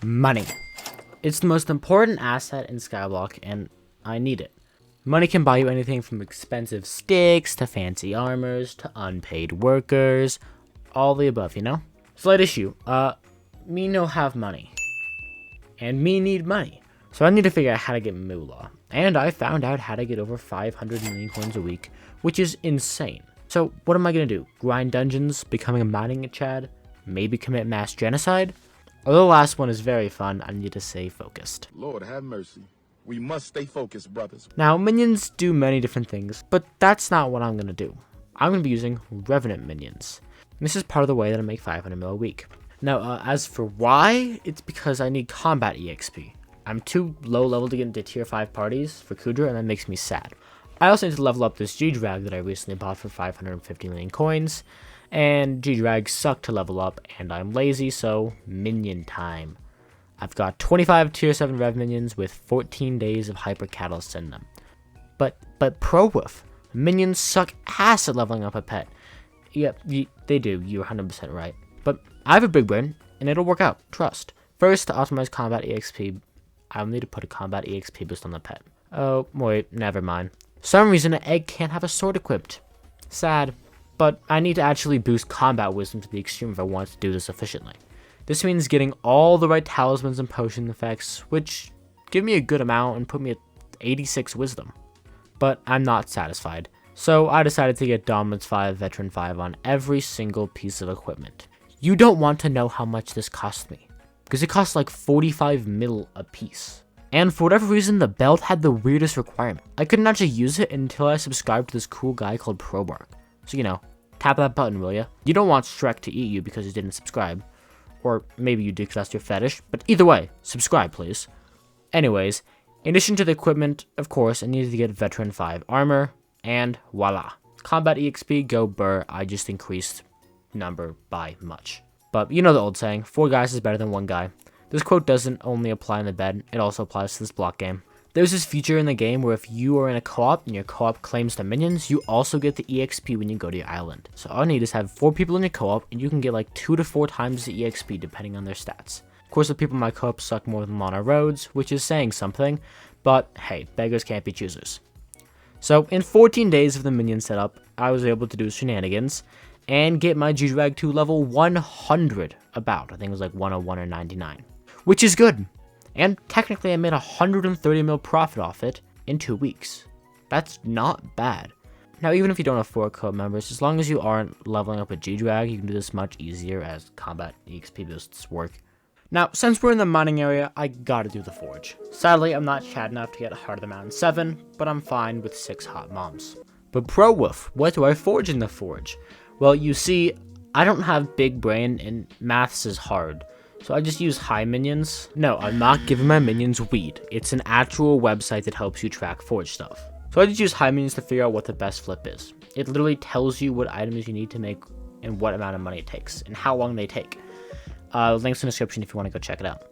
Money. It's the most important asset in Skyblock, and I need it. Money can buy you anything from expensive sticks to fancy armors to unpaid workers, all the above, you know? Slight issue, me no have money, and me need money. So I need to figure out how to get moolah, and I found out how to get over 500 million coins a week, which is insane. So what am I gonna do? Grind dungeons, becoming a mining chad, maybe commit mass genocide? Although the last one is very fun, I need to stay focused. Lord have mercy. We must stay focused, brothers. Now, minions do many different things, but that's not what I'm going to do. I'm going to be using Revenant minions. And this is part of the way that I make 500 mil a week. Now, as for why, it's because I need combat EXP. I'm too low level to get into tier 5 parties for Kudra, and that makes me sad. I also need to level up this G-Drag that I recently bought for 550 million coins. And G-Drags suck to level up, and I'm lazy, so minion time. I've got 25 tier 7 rev minions with 14 days of hyper catalysts in them. But pro woof, minions suck ass at leveling up a pet. Yep, they do, you're 100% right. But I have a big brain, and it'll work out, trust. First, to optimize combat EXP, I'll need to put a combat EXP boost on the pet. Oh, wait, never mind. For some reason, an egg can't have a sword equipped. Sad. But I need to actually boost combat wisdom to the extreme if I want to do this efficiently. This means getting all the right talismans and potion effects, which give me a good amount and put me at 86 wisdom. But I'm not satisfied, so I decided to get Dominance 5, Veteran 5 on every single piece of equipment. You don't want to know how much this cost me, because it costs like 45 mil a piece. And for whatever reason, the belt had the weirdest requirement. I couldn't actually use it until I subscribed to this cool guy called Probark. So, you know, tap that button, will ya? You don't want Shrek to eat you because you didn't subscribe. Or maybe you do because that's your fetish. But either way, subscribe, please. Anyways, in addition to the equipment, of course, I needed to get Veteran 5 armor. And voila. Combat EXP, go burr. I just increased number by much. But you know the old saying, 4 guys is better than 1 guy. This quote doesn't only apply in the bed, it also applies to this block game. There's this feature in the game where if you are in a co-op and your co-op claims the minions, you also get the EXP when you go to your island. So all you need is have 4 people in your co-op and you can get like 2 to 4 times the EXP depending on their stats. Of course, the people in my co-op suck more than Mono Roads, which is saying something, but hey, beggars can't be choosers. So in 14 days of the minion setup, I was able to do shenanigans and get my G-Drag to level 100 about. I think it was like 101 or 99, which is good. And technically I made 130 mil profit off it in 2 weeks. That's not bad. Now even if you don't have 4 co-op members, as long as you aren't leveling up a G-Drag, you can do this much easier as combat EXP boosts work. Now, since we're in the mining area, I gotta do the forge. Sadly, I'm not Chad enough to get Heart of the Mountain 7, but I'm fine with 6 hot moms. But pro woof, what do I forge in the forge? Well, you see, I don't have big brain and maths is hard. So I just use high minions. No, I'm not giving my minions weed. It's an actual website that helps you track forge stuff. So I just use high minions to figure out what the best flip is. It literally tells you what items you need to make and what amount of money it takes and how long they take. Links in the description if you want to go check it out.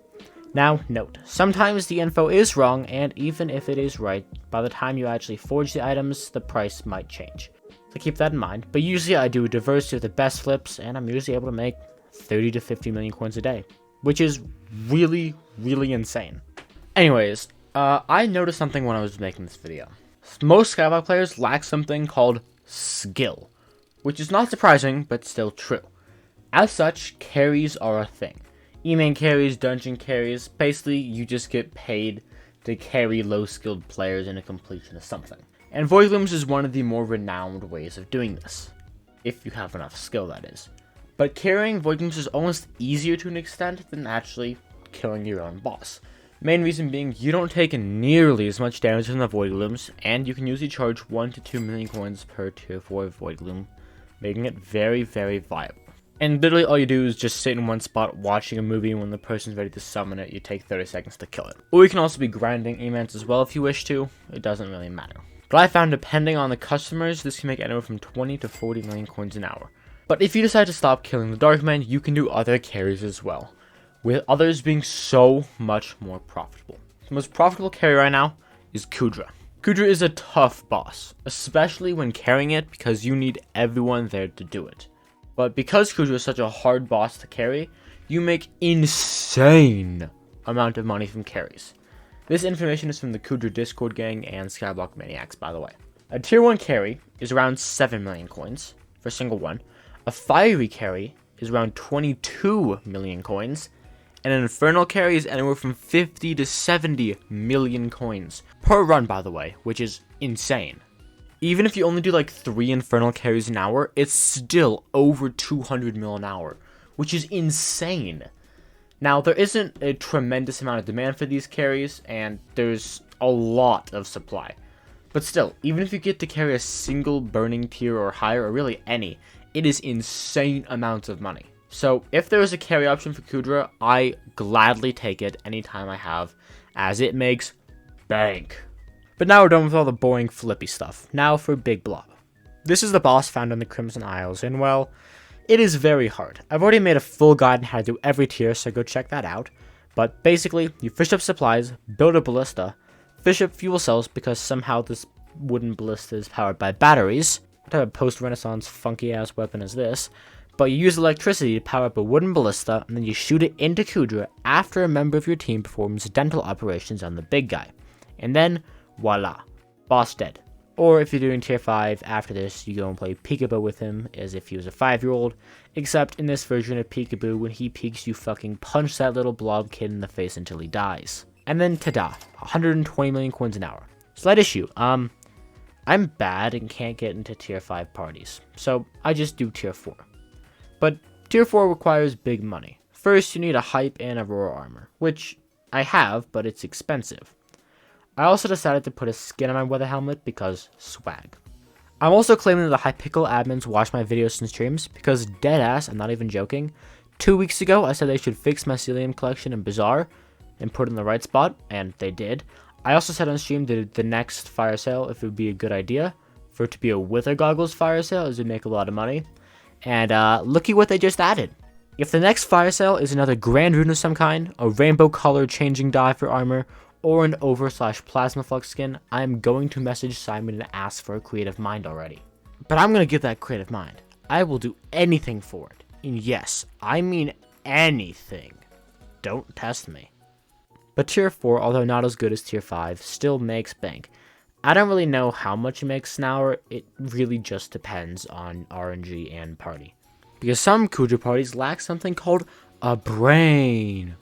Now, note, sometimes the info is wrong, and even if it is right, by the time you actually forge the items, the price might change. So keep that in mind. But usually I do a diversity of the best flips, and I'm usually able to make 30 to 50 million coins a day, which is really, really insane. Anyways, I noticed something when I was making this video. Most Skyblock players lack something called skill, which is not surprising, but still true. As such, carries are a thing. E-main carries, dungeon carries, basically you just get paid to carry low-skilled players into completion of something. And Void Looms is one of the more renowned ways of doing this. If you have enough skill, that is. But carrying Void Looms is almost easier to an extent than actually killing your own boss. Main reason being, you don't take nearly as much damage from the Void Looms, and you can usually charge 1 to 2 million coins per tier 4 Void Loom, making it very, very viable. And literally all you do is just sit in one spot watching a movie, and when the person's ready to summon it, you take 30 seconds to kill it. Or you can also be grinding E-mans as well if you wish to, it doesn't really matter. But I found depending on the customers, this can make anywhere from 20 to 40 million coins an hour. But if you decide to stop killing the Darkman, you can do other carries as well, with others being so much more profitable. The most profitable carry right now is Kudra. Kudra is a tough boss, especially when carrying it because you need everyone there to do it. But because Kudra is such a hard boss to carry, you make insane amount of money from carries. This information is from the Kudra Discord gang and Skyblock Maniacs, by the way. A tier 1 carry is around 7 million coins for a single one. A fiery carry is around 22 million coins. And an infernal carry is anywhere from 50 to 70 million coins per run, by the way, which is insane. Even if you only do like 3 infernal carries an hour, it's still over 200 mil an hour, which is insane. Now, there isn't a tremendous amount of demand for these carries, and there's a lot of supply. But still, even if you get to carry a single burning tier or higher, or really any, it is insane amounts of money. So, if there is a carry option for Kudra, I gladly take it anytime I have, as it makes bank. But now we're done with all the boring flippy stuff. Now for Big Blob. This is the boss found in the Crimson Isles, and well, it is very hard. I've already made a full guide on how to do every tier, so go check that out. But basically, you fish up supplies, build a ballista, fish up fuel cells, because somehow this wooden ballista is powered by batteries. What type of post-Renaissance funky-ass weapon is this? But you use electricity to power up a wooden ballista, and then you shoot it into Kudra after a member of your team performs dental operations on the big guy. And then, voila, boss dead. Or if you're doing tier 5, after this, you go and play Peekaboo with him as if he was a 5-year-old. Except in this version of Peekaboo, when he peeks, you fucking punch that little blob kid in the face until he dies. And then, ta-da, 120 million coins an hour. Slight issue, I'm bad and can't get into tier 5 parties, so I just do tier 4. But tier 4 requires big money. First, you need a hype and Aurora armor, which I have, but it's expensive. I also decided to put a skin on my weather helmet because swag. I'm also claiming that the Hypixel admins watch my videos and streams because deadass, I'm not even joking, 2 weeks ago I said they should fix my Celium collection in Bazaar and put it in the right spot, and they did. I also said on stream that the next fire sale, if it would be a good idea, for it to be a Wither Goggles fire sale, as it would make a lot of money. And looky what they just added. If the next fire sale is another Grand Rune of some kind, a rainbow color changing dye for armor, or an over/plasma flux skin, I'm going to message Simon and ask for a creative mind already. But I'm going to get that creative mind. I will do anything for it. And yes, I mean anything. Don't test me. But tier 4, although not as good as tier 5, still makes bank. I don't really know how much it makes an hour, it really just depends on RNG and party. Because some Kudra parties lack something called a brain.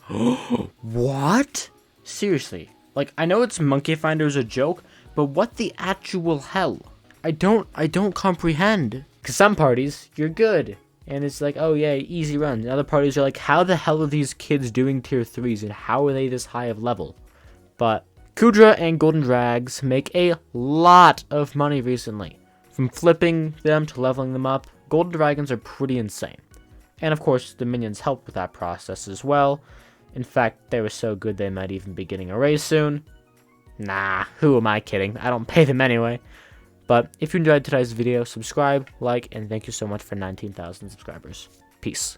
What? Seriously, like, I know it's Monkey Finder is a joke, but what the actual hell? I don't comprehend. Cause some parties, you're good, and it's like, oh yeah, easy runs. And other parties are like, how the hell are these kids doing tier 3s, and how are they this high of level? But Kudra and Golden Drags make a lot of money recently. From flipping them to leveling them up, Golden Dragons are pretty insane. And of course, the minions help with that process as well. In fact, they were so good they might even be getting a raise soon. Nah, who am I kidding? I don't pay them anyway. But if you enjoyed today's video, subscribe, like, and thank you so much for 19,000 subscribers. Peace.